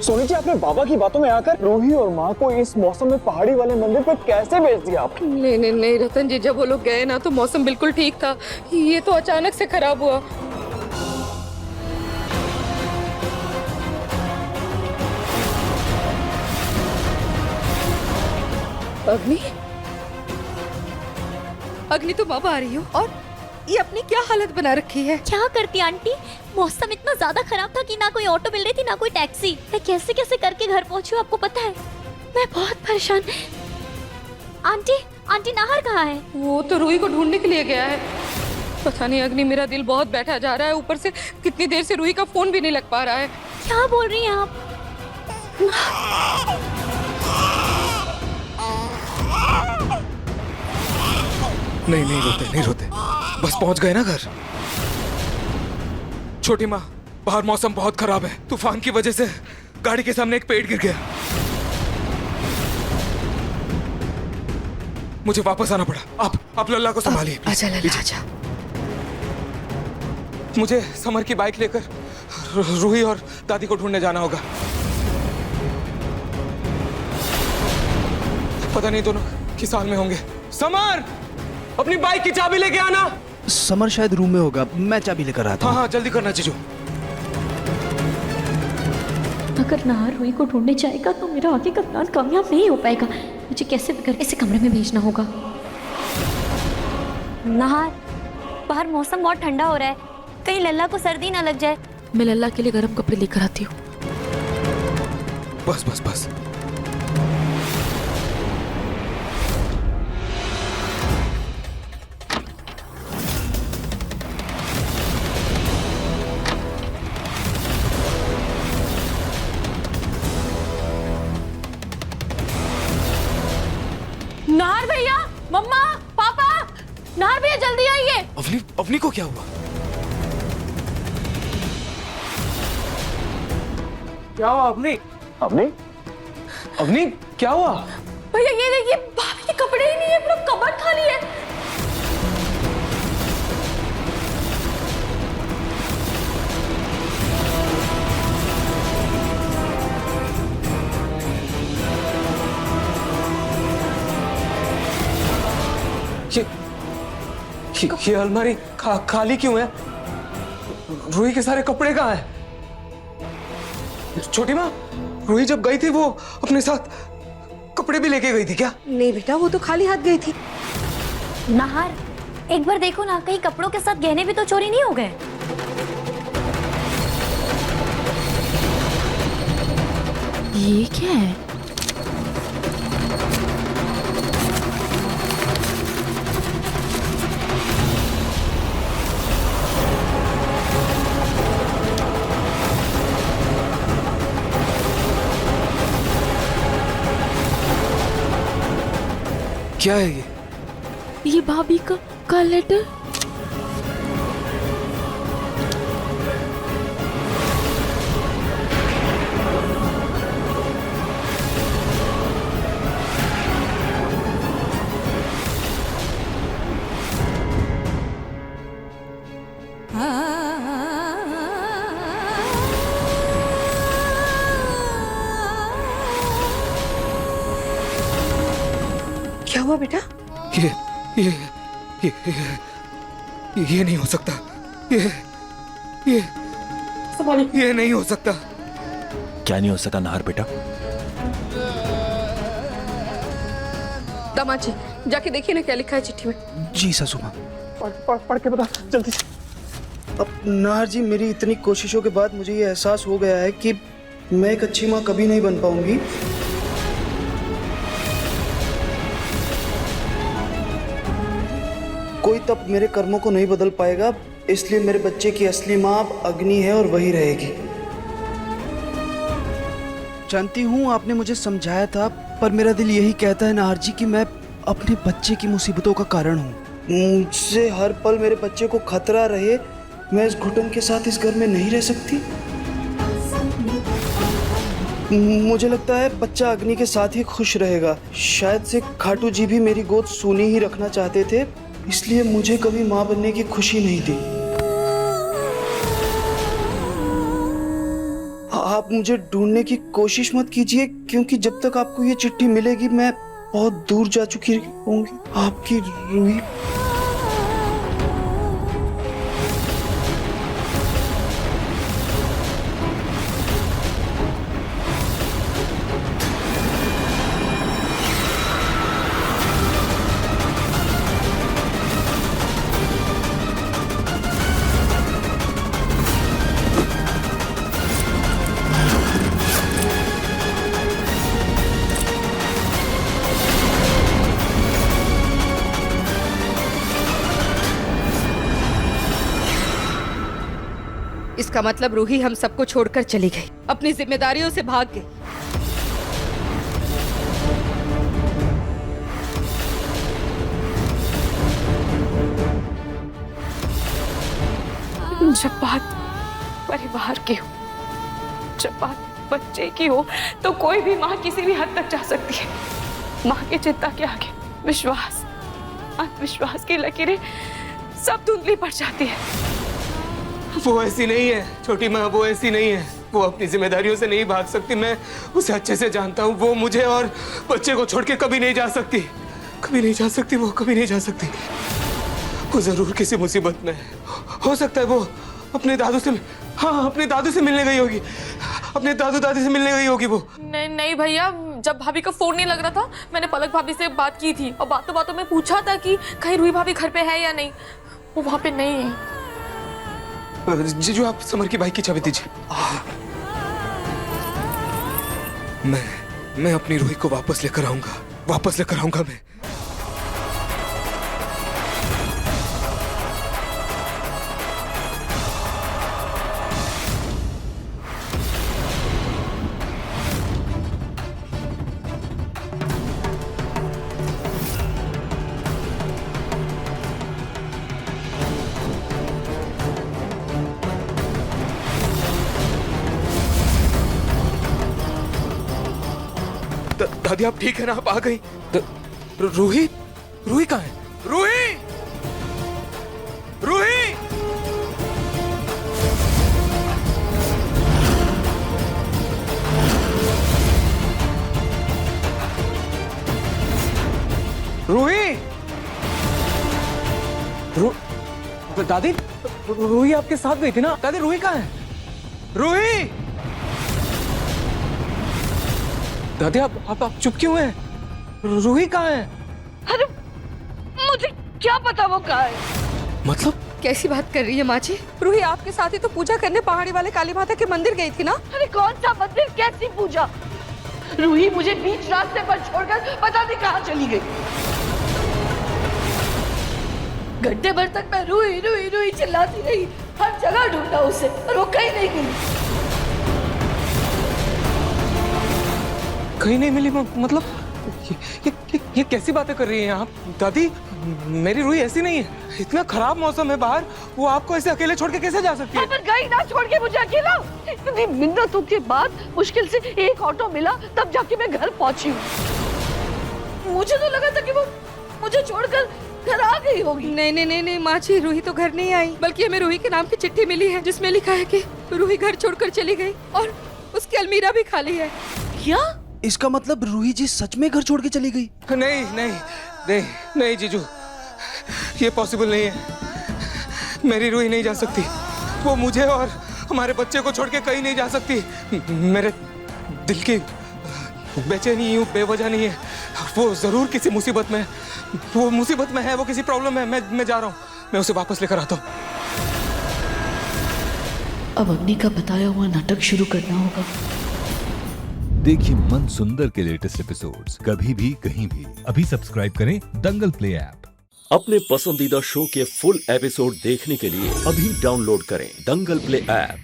सोनी जी, आपने बाबा की बातों में आकर रूही और माँ को इस मौसम में पहाड़ी वाले मंदिर पर कैसे भेज दिया आप? नहीं नहीं नहीं रतन जी, जब वो लोग गए ना तो मौसम बिल्कुल ठीक था। ये तो अचानक से खराब हुआ। अग्नि, अग्नि तुम अब आ रही हो और ये अपनी क्या हालत बना रखी है? क्या करती आंटी, मौसम इतना ज्यादा खराब था कि ना कोई ऑटो मिल रही थी ना कोई टैक्सी। मैं कैसे कैसे करके घर पहुंची हूँ, आपको पता है? मैं बहुत परेशान। आंटी, आंटी नाहर कहाँ है? वो तो रूही को ढूंढने के लिए गया है। पता नहीं अग्नि, मेरा दिल बहुत बैठा जा रहा है। ऊपर से कितनी देर से रूही का फोन भी नहीं लग पा रहा है। क्या बोल रही हैं आप? नहीं नहीं रोते, नहीं रोते, बस पहुंच गए ना घर। छोटी माँ, बाहर मौसम बहुत खराब है। तूफान की वजह से गाड़ी के सामने एक पेड़ गिर गया। मुझे वापस आना पड़ा। आप लल्ला को संभालिए। आजा लल्ला आजा। मुझे समर की बाइक लेकर रूही और दादी को ढूंढने जाना होगा। पता नहीं दोनों किस हाल में होंगे। समर, अपनी बाइक की चाबी लेके आना। समर शायद रूम में होगा, मैं चाबी लेकर आता हूँ। हाँ जल्दी करना जीजू। अगर नाहर रूही को ढूंढने जाएगा तो मेरा आगे का प्लान कामयाब नहीं हो पाएगा। मुझे कैसे भी करके इसे कमरे में भेजना होगा। नाहर, बाहर मौसम बहुत ठंडा हो रहा है, कहीं लल्ला को सर्दी ना लग जाए। मैं लल्ला के लिए गर्म कपड़े लेकर आती हूँ। बस बस बस। नाहर भैया, मम्मा, पापा, नाहर भैया जल्दी आइए। अवनी, अवनी को क्या हुआ? क्या हुआ अवनी? अवनी, अवनी क्या हुआ? भैया ये देखिए, भाभी के कपड़े ही नहीं है, पूरा कबर्ड खाली है। ये अलमारी खाली क्यों है? रूही के सारे कपड़े कहाँ हैं? छोटी माँ, रूही जब गई थी वो अपने साथ कपड़े भी लेके गई थी क्या? नहीं बेटा, वो तो खाली हाथ गई थी। नाहर, एक बार देखो ना, कहीं कपड़ों के साथ गहने भी तो चोरी नहीं हो गए? ये क्या है? क्या है ये भाभी का लेटर। क्या हुआ बेटा? ये ये ये ये नहीं हो सकता। ये नहीं हो सकता। क्या नहीं हो सका नाहर बेटा? दामाद जी, जाके देखिए ना क्या लिखा है चिट्ठी में। जी सासू माँ। पढ़ के बता जल्दी से। अब नाहर जी, मेरी इतनी कोशिशों के बाद मुझे ये एहसास हो गया है कि मैं एक अच्छी माँ कभी नहीं बन पाऊंगी। कोई तब मेरे कर्मों को नहीं बदल पाएगा, इसलिए मेरे बच्चे की असली माँ अब अग्नि है और वही रहेगी। जानती हूँ आपने मुझे समझाया था, पर मेरा दिल यही कहता है नाहर जी कि मैं अपने बच्चे की मुसीबतों का कारण हूँ। मुझसे हर पल मेरे बच्चे को खतरा रहे, मैं इस घुटन के साथ इस घर में नहीं रह सकती। मुझे लगता है बच्चा अग्नि के साथ ही खुश रहेगा। शायद से खाटू जी भी मेरी गोद सूनी ही रखना चाहते थे, इसलिए मुझे कभी माँ बनने की खुशी नहीं दी। आप मुझे ढूंढने की कोशिश मत कीजिए, क्योंकि जब तक आपको ये चिट्ठी मिलेगी मैं बहुत दूर जा चुकी होंगी। आपकी रूही। इसका मतलब रूही हम सबको छोड़कर चली गई, अपनी जिम्मेदारियों से भाग गई। जब बात परिवार की हो, जब बात बच्चे की हो, तो कोई भी माँ किसी भी हद तक जा सकती है। माँ की चिंता के आगे विश्वास, अंधविश्वास की लकीरें सब धुंधली पड़ जाती है। वो ऐसी नहीं है छोटी माँ, वो ऐसी नहीं है। वो अपनी जिम्मेदारियों से नहीं भाग सकती, मैं उसे अच्छे से जानता हूँ। वो मुझे और बच्चे को छोड़ के कभी नहीं जा सकती, कभी नहीं जा सकती, वो कभी नहीं जा सकती। वो जरूर किसी मुसीबत में है। हो सकता है वो अपने दादू से, हाँ अपने दादू से मिलने गई होगी, अपने दादू दादी से मिलने गई होगी वो। नहीं नहीं भैया, जब भाभी का फोन नहीं लग रहा था मैंने पलक भाभी से बात की थी और बातों बातों में पूछा था कि कहीं रूही भाभी घर पे है या नहीं। वो वहाँ पे नहीं है। जीजू आप समर की बाइक की चाबी दीजिए। मैं अपनी रूही को वापस लेकर आऊंगा, वापस लेकर आऊंगा मैं। दादी आप ठीक है ना? आप आ गई? रूही, रूही कहाँ है? रूही, रूही, रूही, दादी रूही आपके साथ गई थी ना? दादी रूही कहाँ है? रूही, दादी आप चुप क्यों हैं? रूही कहाँ है? अरे मुझे क्या पता वो कहाँ है। मतलब कैसी बात कर रही है माँ जी? रूही आपके साथ ही तो पूजा करने पहाड़ी वाले काली माता के मंदिर गई थी ना? अरे कौन सा मंदिर, कैसी पूजा? रूही मुझे बीच रास्ते पर छोड़कर पता नहीं कहाँ चली गई। घंटे भर तक मैं रूही रूही रूही चिल्लाती रही, हर जगह ढूंढा उसे और वो कहीं नहीं गई। कहीं नहीं मिली? मतलब ये कैसी बातें कर रही हैं आप? दादी मेरी रूही ऐसी नहीं है। इतना खराब मौसम है बाहर, वो आपको ऐसे अकेले छोड़ के कैसे जा सकती है? पर गई ना छोड़ के मुझे अकेला। इतनी मिन्नतों के बाद मुश्किल से एक ऑटो मिला, तब जाके मैं घर पहुंची। मुझे तो लगा था कि वो मुझे छोड़कर घर आ गई होगी। नहीं नहीं नहीं नहीं माँ जी, रूही तो घर नहीं आई, बल्कि हमें रूही के नाम की चिट्ठी मिली है जिसमें लिखा है कि रूही घर छोड़कर चली गई और उसकी अलमीरा भी खाली है। क्या? इसका मतलब रूही जी सच में घर छोड़ के चली गई? नहीं नहीं नहीं नहीं जीजू, ये पॉसिबल नहीं है। मेरी रूही नहीं जा सकती। वो मुझे और हमारे बच्चे को छोड़ के कहीं नहीं जा सकती। मेरे दिल की बेचैनी यूं बेवजह नहीं है। वो जरूर किसी मुसीबत में, वो मुसीबत में है, वो किसी प्रॉब्लम में। मैं जा रहा हूँ, मैं उसे वापस लेकर आता हूँ। अब अग्नि का बताया हुआ नाटक शुरू करना होगा। देखिए मन सुंदर के लेटेस्ट एपिसोड्स कभी भी कहीं भी। अभी सब्सक्राइब करें दंगल प्ले ऐप। अपने पसंदीदा शो के फुल एपिसोड देखने के लिए अभी डाउनलोड करें दंगल प्ले ऐप।